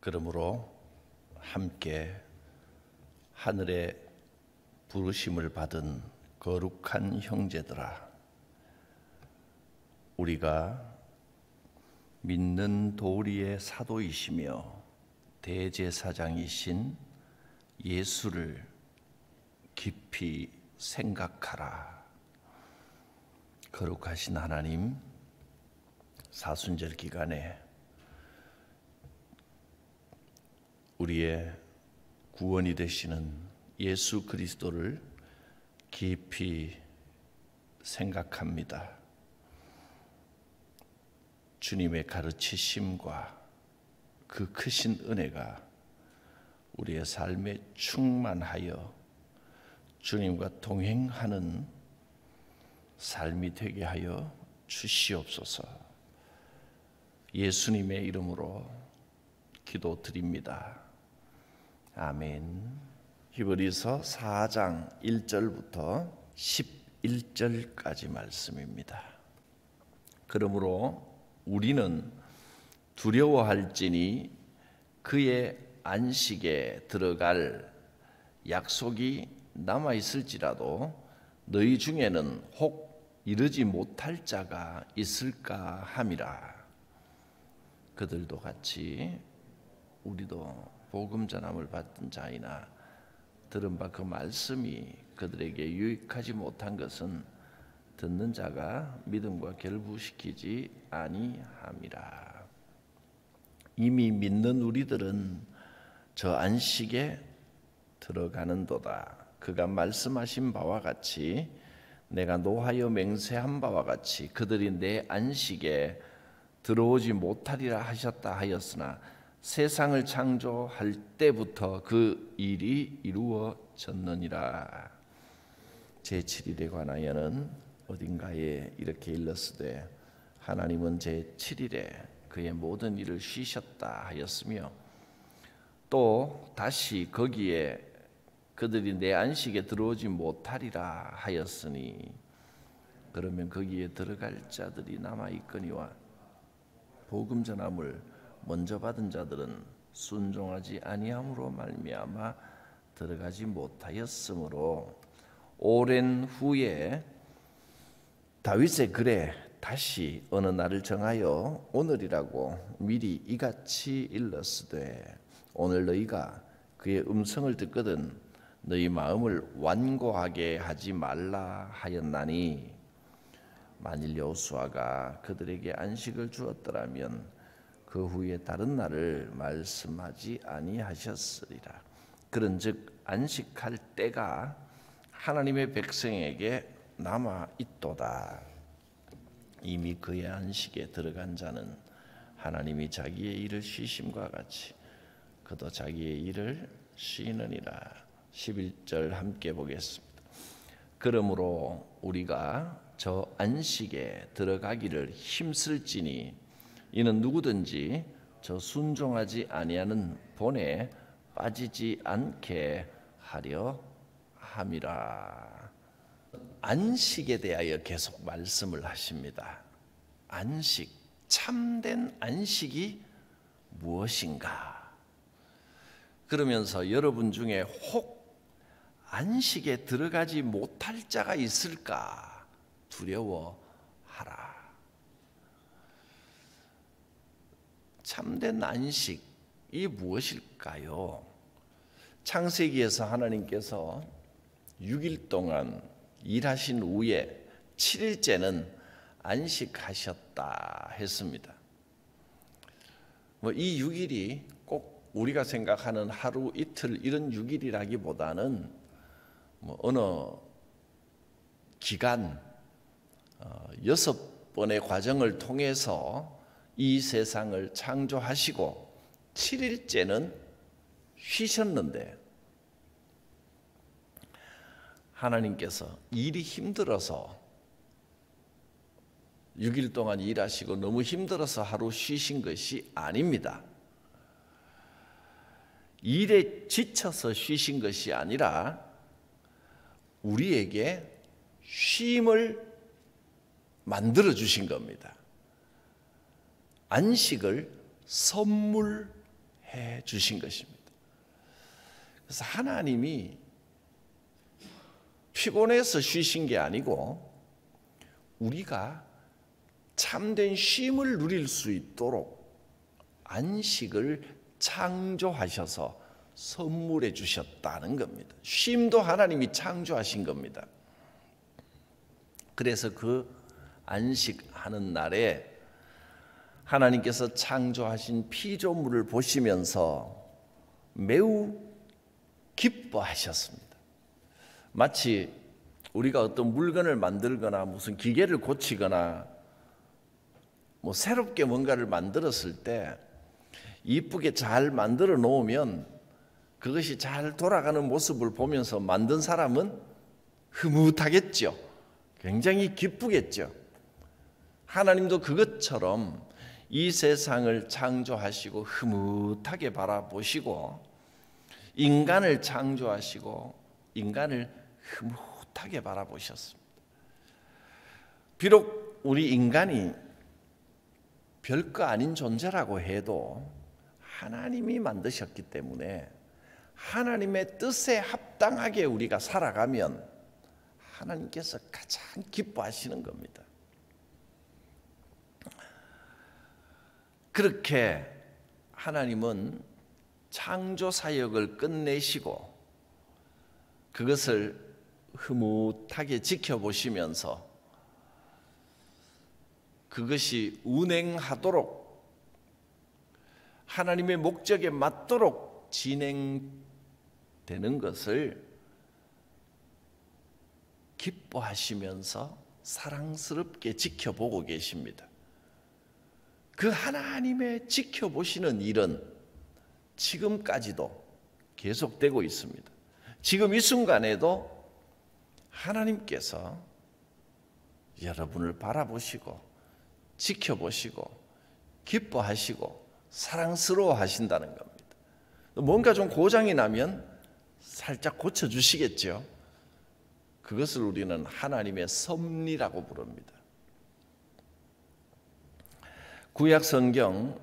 그러므로 함께 하늘의 부르심을 받은 거룩한 형제들아, 우리가 믿는 도리의 사도이시며 대제사장이신 예수를 깊이 생각하라. 거룩하신 하나님, 사순절 기간에 우리의 구원이 되시는 예수 그리스도를 깊이 생각합니다. 주님의 가르치심과 그 크신 은혜가 우리의 삶에 충만하여 주님과 동행하는 삶이 되게 하여 주시옵소서. 예수님의 이름으로 기도드립니다. 아멘. 히브리서 4장 1절부터 11절까지 말씀입니다. 그러므로 우리는 두려워할지니 그의 안식에 들어갈 약속이 남아있을지라도 너희 중에는 혹 이르지 못할 자가 있을까 함이라. 그들도 같이 우리도 복음 전함을 받은 자이나 들은 바 그 말씀이 그들에게 유익하지 못한 것은 듣는 자가 믿음과 결부시키지 아니함이라. 이미 믿는 우리들은 저 안식에 들어가는도다. 그가 말씀하신 바와 같이 내가 노하여 맹세한 바와 같이 그들이 내 안식에 들어오지 못하리라 하셨다 하였으나 세상을 창조할 때부터 그 일이 이루어졌느니라. 제7일에 관하여는 어딘가에 이렇게 일렀으되 하나님은 제7일에 그의 모든 일을 쉬셨다 하였으며, 또 다시 거기에 그들이 내 안식에 들어오지 못하리라 하였으니, 그러면 거기에 들어갈 자들이 남아있거니와 복음 전함을 먼저 받은 자들은 순종하지 아니함으로 말미암아 들어가지 못하였으므로 오랜 후에 다윗의 글에 다시 어느 날을 정하여 오늘이라고 미리 이같이 일렀으되 오늘 너희가 그의 음성을 듣거든 너희 마음을 완고하게 하지 말라 하였나니, 만일 여호수아가 그들에게 안식을 주었더라면 그 후에 다른 날을 말씀하지 아니하셨으리라. 그런즉 안식할 때가 하나님의 백성에게 남아 있도다. 이미 그의 안식에 들어간 자는 하나님이 자기의 일을 쉬심과 같이 그도 자기의 일을 쉬느니라. 11절 함께 보겠습니다. 그러므로 우리가 저 안식에 들어가기를 힘쓸지니 이는 누구든지 저 순종하지 아니하는 본에 빠지지 않게 하려 함이라. 안식에 대하여 계속 말씀을 하십니다. 안식, 참된 안식이 무엇인가? 그러면서 여러분 중에 혹 안식에 들어가지 못할 자가 있을까 두려워하라. 참된 안식이 무엇일까요? 창세기에서 하나님께서 6일 동안 일하신 후에 7일째는 안식하셨다 했습니다. 이 6일이 꼭 우리가 생각하는 하루 이틀 이런 6일이라기보다는 어느 기간 6번의 과정을 통해서 이 세상을 창조하시고 7일째는 쉬셨는데, 하나님께서 일이 힘들어서 6일 동안 일하시고 너무 힘들어서 하루 쉬신 것이 아닙니다. 일에 지쳐서 쉬신 것이 아니라 우리에게 쉼을 만들어 주신 겁니다. 안식을 선물해 주신 것입니다. 그래서 하나님이 피곤해서 쉬신 게 아니고 우리가 참된 쉼을 누릴 수 있도록 안식을 창조하셔서 선물해 주셨다는 겁니다. 쉼도 하나님이 창조하신 겁니다. 그래서 그 안식하는 날에 하나님께서 창조하신 피조물을 보시면서 매우 기뻐하셨습니다. 마치 우리가 어떤 물건을 만들거나 무슨 기계를 고치거나 뭐 새롭게 뭔가를 만들었을 때 이쁘게 잘 만들어 놓으면 그것이 잘 돌아가는 모습을 보면서 만든 사람은 흐뭇하겠죠. 굉장히 기쁘겠죠. 하나님도 그것처럼 이 세상을 창조하시고 흐뭇하게 바라보시고 인간을 창조하시고 인간을 흐뭇하게 바라보셨습니다. 비록 우리 인간이 별거 아닌 존재라고 해도 하나님이 만드셨기 때문에 하나님의 뜻에 합당하게 우리가 살아가면 하나님께서 가장 기뻐하시는 겁니다. 그렇게 하나님은 창조 사역을 끝내시고 그것을 흐뭇하게 지켜보시면서 그것이 운행하도록 하나님의 목적에 맞도록 진행되는 것을 기뻐하시면서 사랑스럽게 지켜보고 계십니다. 그 하나님의 지켜보시는 일은 지금까지도 계속되고 있습니다. 지금 이 순간에도 하나님께서 여러분을 바라보시고 지켜보시고 기뻐하시고 사랑스러워 하신다는 겁니다. 뭔가 좀 고장이 나면 살짝 고쳐주시겠죠. 그것을 우리는 하나님의 섭리라고 부릅니다. 구약 성경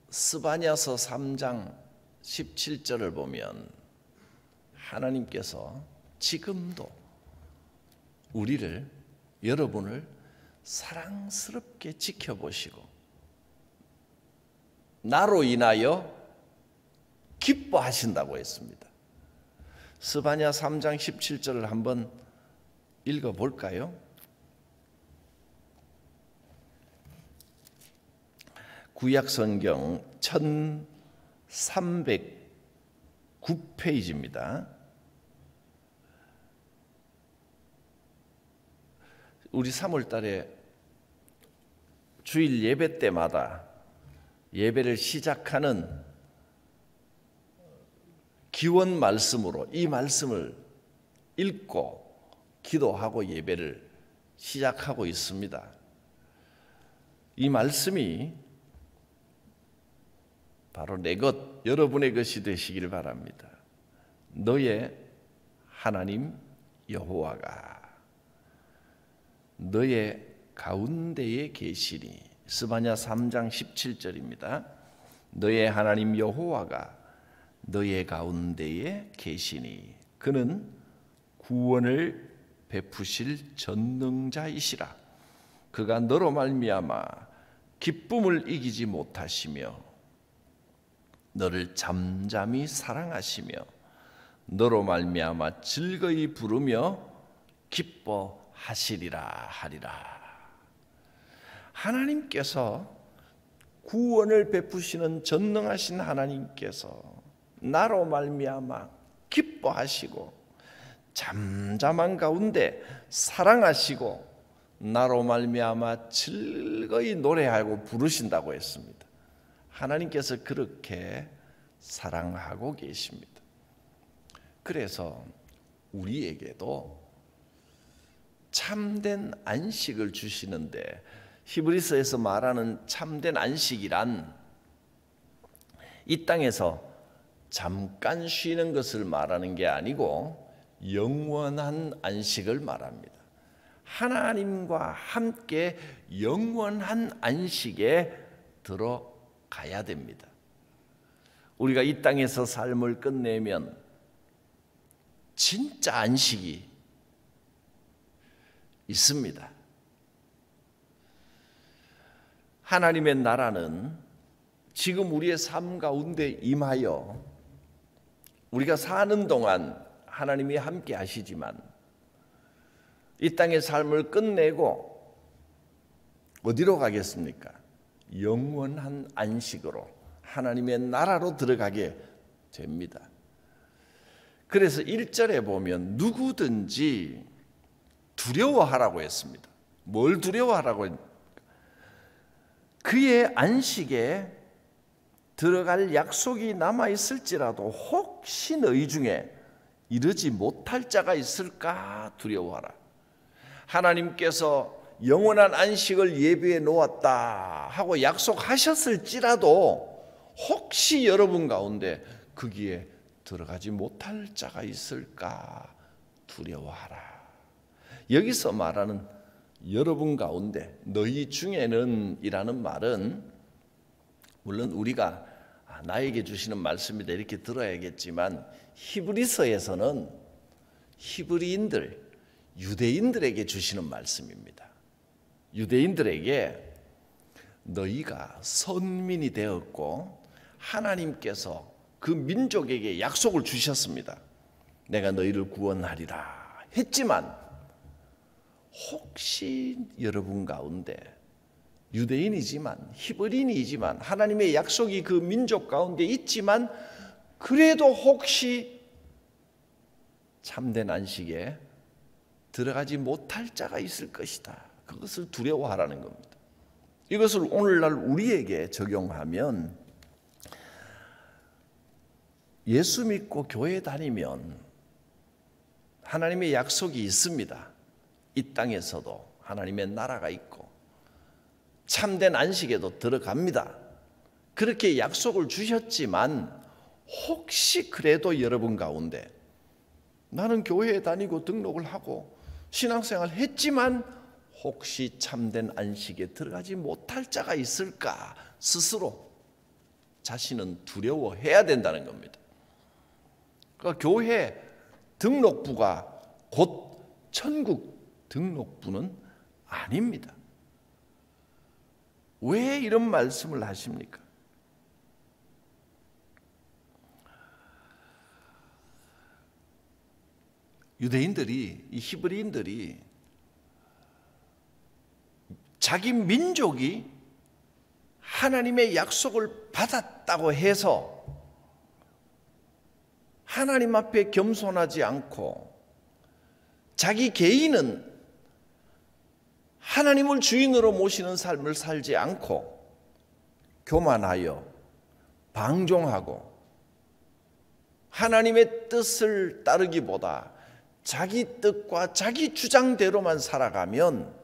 스바냐서 3장 17절을 보면 하나님께서 지금도 우리를 여러분을 사랑스럽게 지켜보시고 나로 인하여 기뻐하신다고 했습니다. 스바냐 3장 17절을 한번 읽어볼까요? 구약 성경 1309페이지입니다. 우리 3월 달에 주일 예배 때마다 예배를 시작하는 기원 말씀으로 이 말씀을 읽고 기도하고 예배를 시작하고 있습니다. 이 말씀이 바로 내 것, 여러분의 것이 되시길 바랍니다. 너의 하나님 여호와가 너의 가운데에 계시니. 스바냐 3장 17절입니다. 너의 하나님 여호와가 너의 가운데에 계시니 그는 구원을 베푸실 전능자이시라. 그가 너로 말미암아 기쁨을 이기지 못하시며 너를 잠잠히 사랑하시며 너로 말미암아 즐거이 부르며 기뻐하시리라 하리라. 하나님께서 구원을 베푸시는 전능하신 하나님께서 나로 말미암아 기뻐하시고 잠잠한 가운데 사랑하시고 나로 말미암아 즐거이 노래하고 부르신다고 했습니다. 하나님께서 그렇게 사랑하고 계십니다. 그래서 우리에게도 참된 안식을 주시는데 히브리서에서 말하는 참된 안식이란 이 땅에서 잠깐 쉬는 것을 말하는 게 아니고 영원한 안식을 말합니다. 하나님과 함께 영원한 안식에 들어가야 됩니다. 우리가 이 땅에서 삶을 끝내면 진짜 안식이 있습니다. 하나님의 나라는 지금 우리의 삶 가운데 임하여 우리가 사는 동안 하나님이 함께 하시지만 이 땅의 삶을 끝내고 어디로 가겠습니까? 영원한 안식으로 하나님의 나라로 들어가게 됩니다. 그래서 1절에 보면 누구든지 두려워하라고 했습니다. 뭘 두려워하라고 했습니까? 그의 안식에 들어갈 약속이 남아있을지라도 혹시 너희 중에 이르지 못할 자가 있을까 두려워하라. 하나님께서 영원한 안식을 예비해 놓았다 하고 약속하셨을지라도 혹시 여러분 가운데 거기에 들어가지 못할 자가 있을까 두려워하라. 여기서 말하는 여러분 가운데 너희 중에는 이라는 말은 물론 우리가 나에게 주시는 말씀이다 이렇게 들어야겠지만 히브리서에서는 히브리인들, 유대인들에게 주시는 말씀입니다. 유대인들에게 너희가 선민이 되었고 하나님께서 그 민족에게 약속을 주셨습니다. 내가 너희를 구원하리라 했지만 혹시 여러분 가운데 유대인이지만 히브리인이지만 하나님의 약속이 그 민족 가운데 있지만 그래도 혹시 참된 안식에 들어가지 못할 자가 있을 것이다. 그것을 두려워하라는 겁니다. 이것을 오늘날 우리에게 적용하면 예수 믿고 교회 다니면 하나님의 약속이 있습니다. 이 땅에서도 하나님의 나라가 있고 참된 안식에도 들어갑니다. 그렇게 약속을 주셨지만 혹시 그래도 여러분 가운데 나는 교회에 다니고 등록을 하고 신앙생활 했지만 혹시 참된 안식에 들어가지 못할 자가 있을까 스스로 자신은 두려워해야 된다는 겁니다. 그러니까 교회 등록부가 곧 천국 등록부는 아닙니다. 왜 이런 말씀을 하십니까? 유대인들이, 이 히브리인들이 자기 민족이 하나님의 약속을 받았다고 해서 하나님 앞에 겸손하지 않고 자기 개인은 하나님을 주인으로 모시는 삶을 살지 않고 교만하여 방종하고 하나님의 뜻을 따르기보다 자기 뜻과 자기 주장대로만 살아가면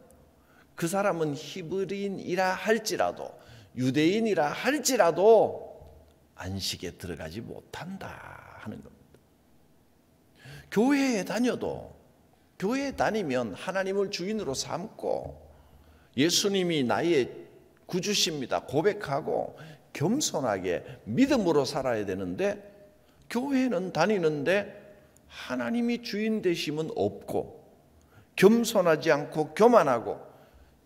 그 사람은 히브리인이라 할지라도 유대인이라 할지라도 안식에 들어가지 못한다 하는 겁니다. 교회에 다녀도 교회에 다니면 하나님을 주인으로 삼고 예수님이 나의 구주십니다 고백하고 겸손하게 믿음으로 살아야 되는데 교회는 다니는데 하나님이 주인 되심은 없고 겸손하지 않고 교만하고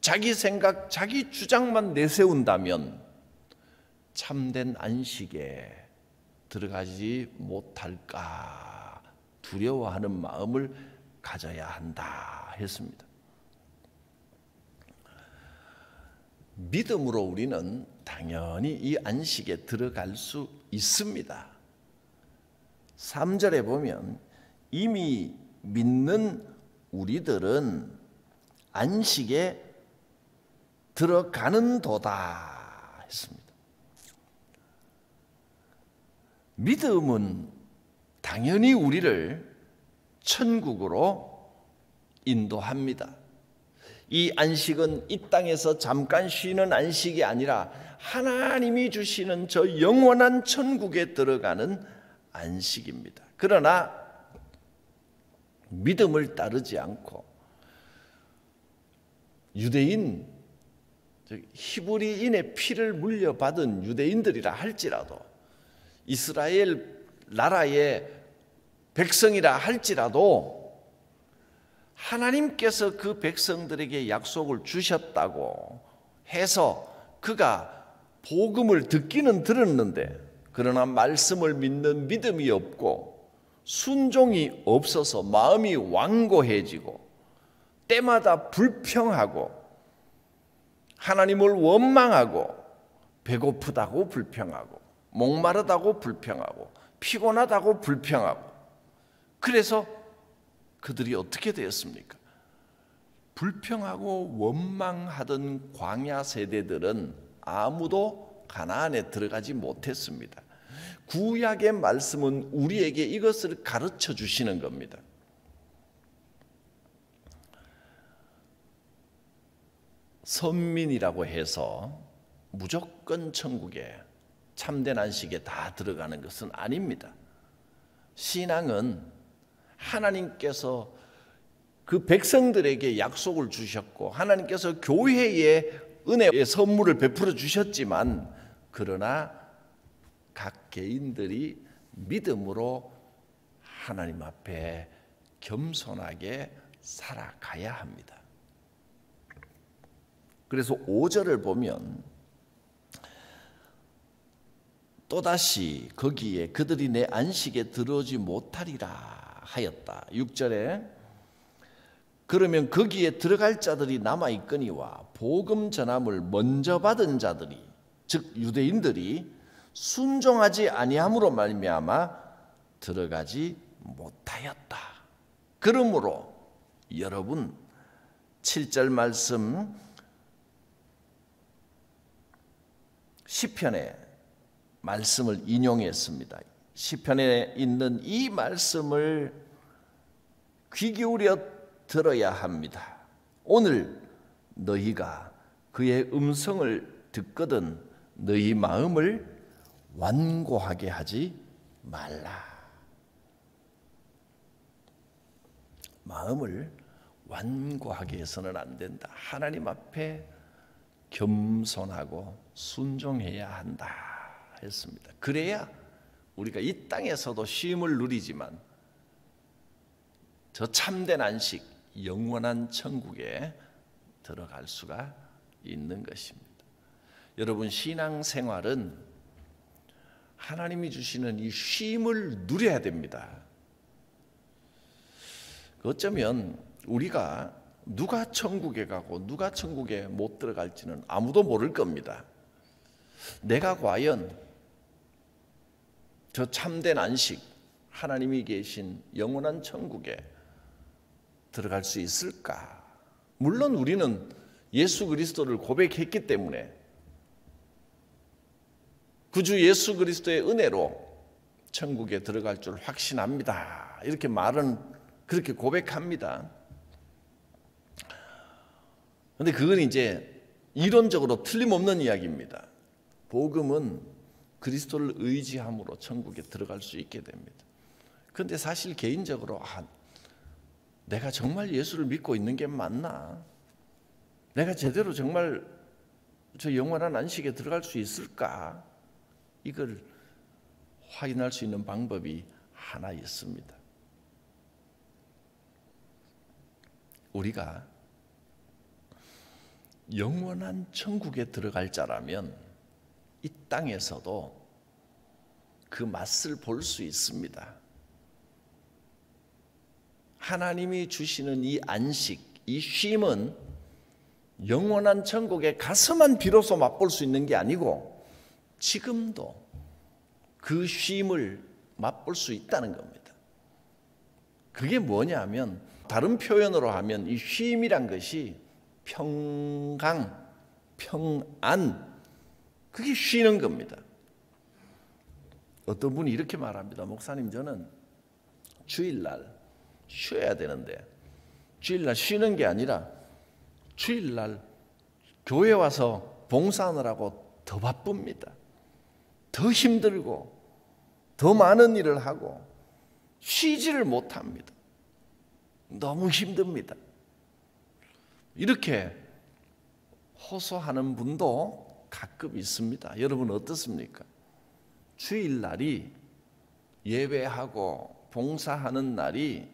자기 생각, 자기 주장만 내세운다면 참된 안식에 들어가지 못할까 두려워하는 마음을 가져야 한다 했습니다. 믿음으로 우리는 당연히 이 안식에 들어갈 수 있습니다. 3절에 보면 이미 믿는 우리들은 안식에 들어가는 도다 했습니다. 믿음은 당연히 우리를 천국으로 인도합니다. 이 안식은 이 땅에서 잠깐 쉬는 안식이 아니라 하나님이 주시는 저 영원한 천국에 들어가는 안식입니다. 그러나 믿음을 따르지 않고 유대인, 히브리인의 피를 물려받은 유대인들이라 할지라도 이스라엘 나라의 백성이라 할지라도 하나님께서 그 백성들에게 약속을 주셨다고 해서 그가 복음을 듣기는 들었는데 그러나 말씀을 믿는 믿음이 없고 순종이 없어서 마음이 완고해지고 때마다 불평하고 하나님을 원망하고 배고프다고 불평하고 목마르다고 불평하고 피곤하다고 불평하고 그래서 그들이 어떻게 되었습니까? 불평하고 원망하던 광야 세대들은 아무도 가나안에 들어가지 못했습니다. 구약의 말씀은 우리에게 이것을 가르쳐 주시는 겁니다. 선민이라고 해서 무조건 천국에 참된 안식에 다 들어가는 것은 아닙니다. 신앙은 하나님께서 그 백성들에게 약속을 주셨고 하나님께서 교회에 은혜의 선물을 베풀어 주셨지만 그러나 각 개인들이 믿음으로 하나님 앞에 겸손하게 살아가야 합니다. 그래서 5절을 보면 또다시 거기에 그들이 내 안식에 들어오지 못하리라 하였다. 6절에 그러면 거기에 들어갈 자들이 남아있거니와 복음 전함을 먼저 받은 자들이 즉 유대인들이 순종하지 아니함으로 말미암아 들어가지 못하였다. 그러므로 여러분 7절 말씀 시편의 말씀을 인용했습니다. 시편에 있는 이 말씀을 귀 기울여 들어야 합니다. 오늘 너희가 그의 음성을 듣거든 너희 마음을 완고하게 하지 말라. 마음을 완고하게 해서는 안 된다. 하나님 앞에 겸손하고 순종해야 한다 했습니다. 그래야 우리가 이 땅에서도 쉼을 누리지만 저 참된 안식, 영원한 천국에 들어갈 수가 있는 것입니다. 여러분 신앙생활은 하나님이 주시는 이 쉼을 누려야 됩니다. 어쩌면 우리가 누가 천국에 가고 누가 천국에 못 들어갈지는 아무도 모를 겁니다. 내가 과연 저 참된 안식, 하나님이 계신 영원한 천국에 들어갈 수 있을까? 물론 우리는 예수 그리스도를 고백했기 때문에 그 주 예수 그리스도의 은혜로 천국에 들어갈 줄 확신합니다. 이렇게 말은 그렇게 고백합니다. 그런데 그건 이제 이론적으로 틀림없는 이야기입니다. 복음은 그리스도를 의지함으로 천국에 들어갈 수 있게 됩니다. 그런데 사실 개인적으로 내가 정말 예수를 믿고 있는 게 맞나? 내가 제대로 정말 저 영원한 안식에 들어갈 수 있을까? 이걸 확인할 수 있는 방법이 하나 있습니다. 우리가 영원한 천국에 들어갈 자라면 이 땅에서도 그 맛을 볼 수 있습니다. 하나님이 주시는 이 안식, 이 쉼은 영원한 천국에 가서만 비로소 맛볼 수 있는 게 아니고 지금도 그 쉼을 맛볼 수 있다는 겁니다. 그게 뭐냐면 다른 표현으로 하면 이 쉼이란 것이 평강, 평안, 그게 쉬는 겁니다. 어떤 분이 이렇게 말합니다. 목사님, 저는 주일날 쉬어야 되는데 주일날 쉬는 게 아니라 주일날 교회 와서 봉사하느라고 더 바쁩니다. 더 힘들고 더 많은 일을 하고 쉬지를 못합니다. 너무 힘듭니다. 이렇게 호소하는 분도 가끔 있습니다. 여러분 어떻습니까? 주일날이 예배하고 봉사하는 날이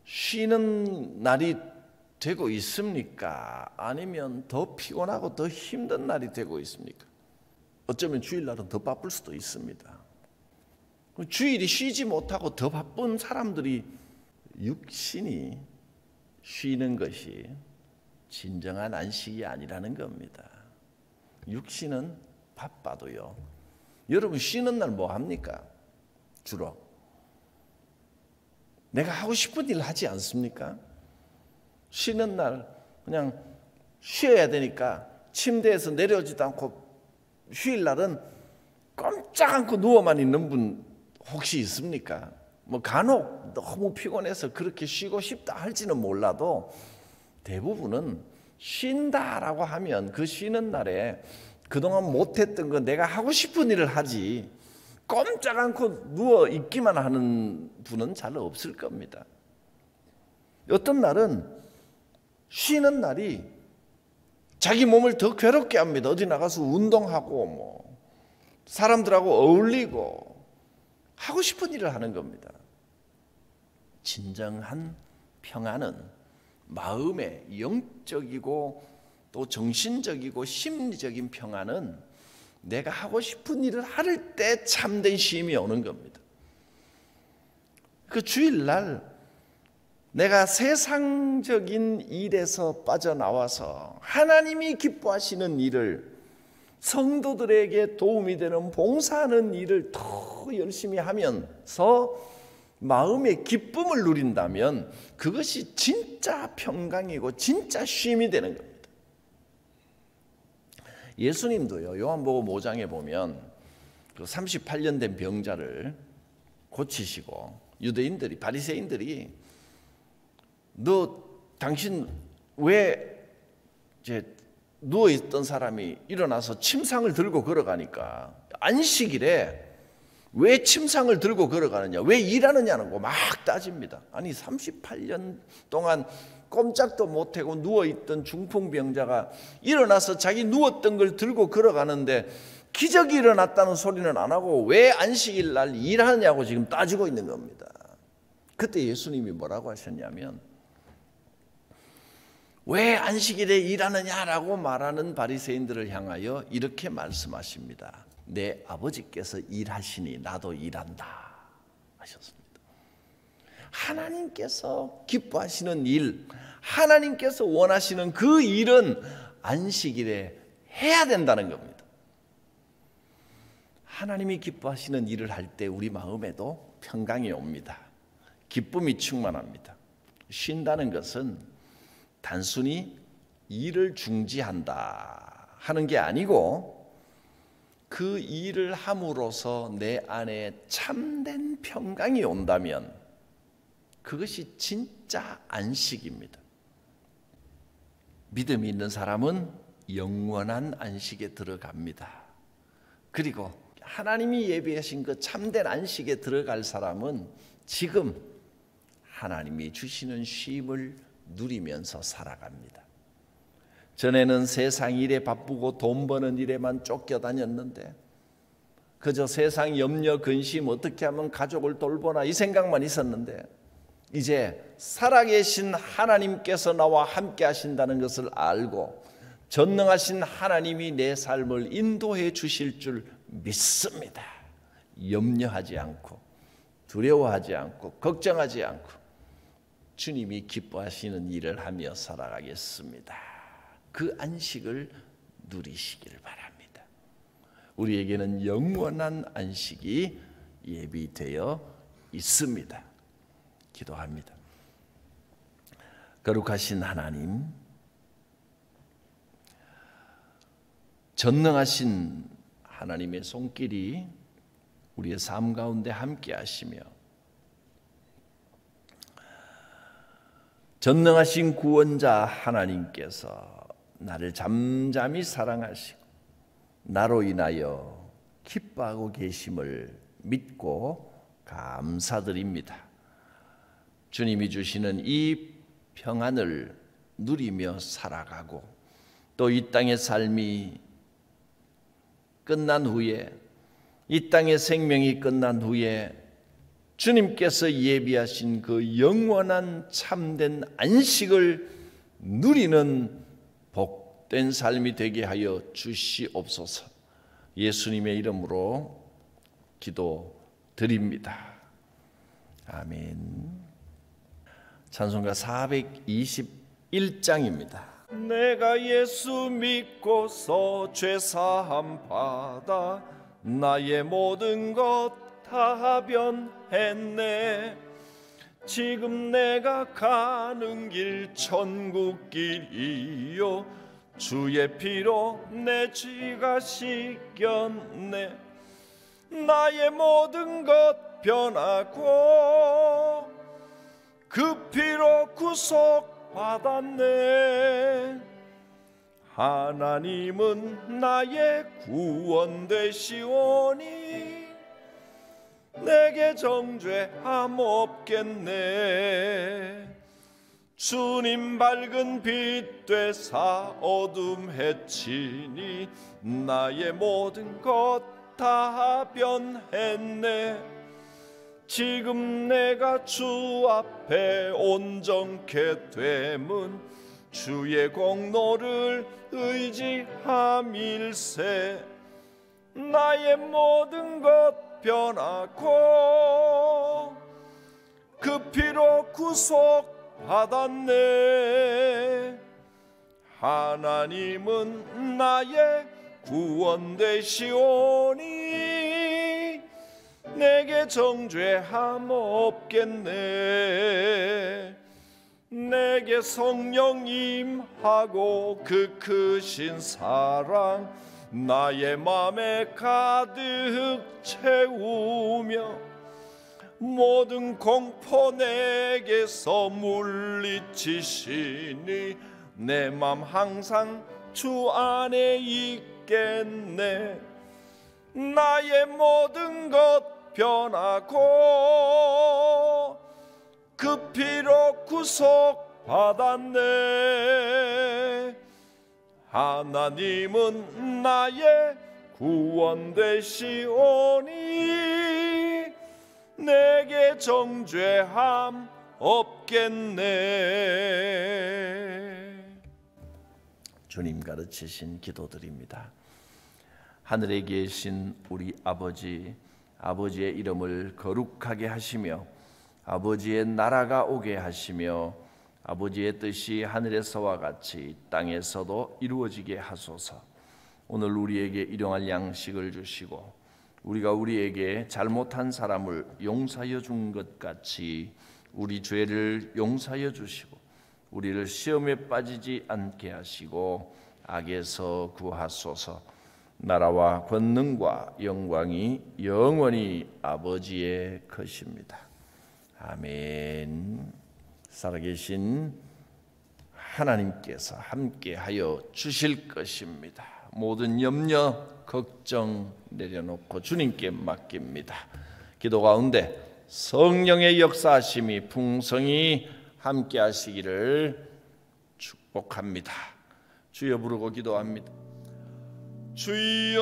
쉬는 날이 되고 있습니까? 아니면 더 피곤하고 더 힘든 날이 되고 있습니까? 어쩌면 주일날은 더 바쁠 수도 있습니다. 주일이 쉬지 못하고 더 바쁜 사람들이 육신이 쉬는 것이 진정한 안식이 아니라는 겁니다. 육신은 바빠도요. 여러분 쉬는 날 뭐 합니까? 주로 내가 하고 싶은 일 하지 않습니까? 쉬는 날 그냥 쉬어야 되니까 침대에서 내려오지도 않고 휴일 날은 꼼짝 않고 누워만 있는 분 혹시 있습니까? 뭐 간혹 너무 피곤해서 그렇게 쉬고 싶다 할지는 몰라도 대부분은 쉰다라고 하면 그 쉬는 날에 그동안 못했던 거 내가 하고 싶은 일을 하지 꼼짝 않고 누워 있기만 하는 분은 잘 없을 겁니다. 어떤 날은 쉬는 날이 자기 몸을 더 괴롭게 합니다. 어디 나가서 운동하고 뭐 사람들하고 어울리고 하고 싶은 일을 하는 겁니다. 진정한 평안은 마음의 영적이고 또 정신적이고 심리적인 평안은 내가 하고 싶은 일을 할 때 참된 쉼이 오는 겁니다. 그 주일날 내가 세상적인 일에서 빠져나와서 하나님이 기뻐하시는 일을 성도들에게 도움이 되는 봉사하는 일을 더 열심히 하면서 마음의 기쁨을 누린다면 그것이 진짜 평강이고 진짜 쉼이 되는 겁니다. 예수님도요, 요한복음 5장에 보면 그 38년 된 병자를 고치시고 유대인들이 바리새인들이 당신 왜 이제 누워 있던 사람이 일어나서 침상을 들고 걸어가니까 안식일에 왜 침상을 들고 걸어가느냐, 왜 일하느냐는 거 막 따집니다. 아니 38년 동안 꼼짝도 못하고 누워있던 중풍병자가 일어나서 자기 누웠던 걸 들고 걸어가는데 기적이 일어났다는 소리는 안 하고 왜 안식일 날 일하느냐고 지금 따지고 있는 겁니다. 그때 예수님이 뭐라고 하셨냐면 왜 안식일에 일하느냐라고 말하는 바리새인들을 향하여 이렇게 말씀하십니다. 내 아버지께서 일하시니 나도 일한다 하셨습니다. 하나님께서 기뻐하시는 일, 하나님께서 원하시는 그 일은 안식일에 해야 된다는 겁니다. 하나님이 기뻐하시는 일을 할 때 우리 마음에도 평강이 옵니다. 기쁨이 충만합니다. 쉰다는 것은 단순히 일을 중지한다 하는 게 아니고 그 일을 함으로써 내 안에 참된 평강이 온다면 그것이 진짜 안식입니다. 믿음이 있는 사람은 영원한 안식에 들어갑니다. 그리고 하나님이 예비하신 그 참된 안식에 들어갈 사람은 지금 하나님이 주시는 쉼을 누리면서 살아갑니다. 전에는 세상 일에 바쁘고 돈 버는 일에만 쫓겨다녔는데 그저 세상 염려, 근심, 어떻게 하면 가족을 돌보나 이 생각만 있었는데 이제 살아계신 하나님께서 나와 함께 하신다는 것을 알고 전능하신 하나님이 내 삶을 인도해 주실 줄 믿습니다. 염려하지 않고 두려워하지 않고 걱정하지 않고 주님이 기뻐하시는 일을 하며 살아가겠습니다. 그 안식을 누리시기를 바랍니다. 우리에게는 영원한 안식이 예비되어 있습니다. 기도합니다. 거룩하신 하나님, 전능하신 하나님의 손길이 우리의 삶 가운데 함께 하시며 전능하신 구원자 하나님께서 나를 잠잠히 사랑하시고 나로 인하여 기뻐하고 계심을 믿고 감사드립니다. 주님이 주시는 이 평안을 누리며 살아가고 또 이 땅의 삶이 끝난 후에 이 땅의 생명이 끝난 후에 주님께서 예비하신 그 영원한 참된 안식을 누리는 복된 삶이 되게 하여 주시옵소서. 예수님의 이름으로 기도드립니다. 아멘. 찬송가 421장입니다. 내가 예수 믿고서 죄사함 받아 나의 모든 것 다 변했네. 지금 내가 가는 길 천국 길이요 주의 피로 내 죄가 씻겼네. 나의 모든 것 변하고 그 피로 구속받았네. 하나님은 나의 구원 되시오니 내게 정죄함 없겠네. 주님 밝은 빛 되사 어둠 해치니 나의 모든 것 다 변했네. 지금 내가 주 앞에 온전케 됨은 주의 공로를 의지함일세. 나의 모든 것 변하고 그 피로 구속받았네. 하나님은 나의 구원 되시오니 내게 정죄함 없겠네. 내게 성령 임하고 그 크신 사랑 나의 맘에 가득 채우며 모든 공포 내게서 물리치시니 내 맘 항상 주 안에 있겠네. 나의 모든 것 변하고 그 피로 구속받았네. 하나님은 나의 구원 되시오니 내게 정죄함 없겠네. 주님 가르치신 기도드립니다. 하늘에 계신 우리 아버지, 아버지의 이름을 거룩하게 하시며 아버지의 나라가 오게 하시며 아버지의 뜻이 하늘에서와 같이 땅에서도 이루어지게 하소서. 오늘 우리에게 일용할 양식을 주시고 우리가 우리에게 잘못한 사람을 용서하여 준 것 같이 우리 죄를 용서하여 주시고 우리를 시험에 빠지지 않게 하시고 악에서 구하소서. 나라와 권능과 영광이 영원히 아버지의 것입니다. 아멘. 살아계신 하나님께서 함께하여 주실 것입니다. 모든 염려, 걱정 내려놓고 주님께 맡깁니다. 기도 가운데 성령의 역사하심이 풍성히 함께하시기를 축복합니다. 주여 부르고 기도합니다. 주여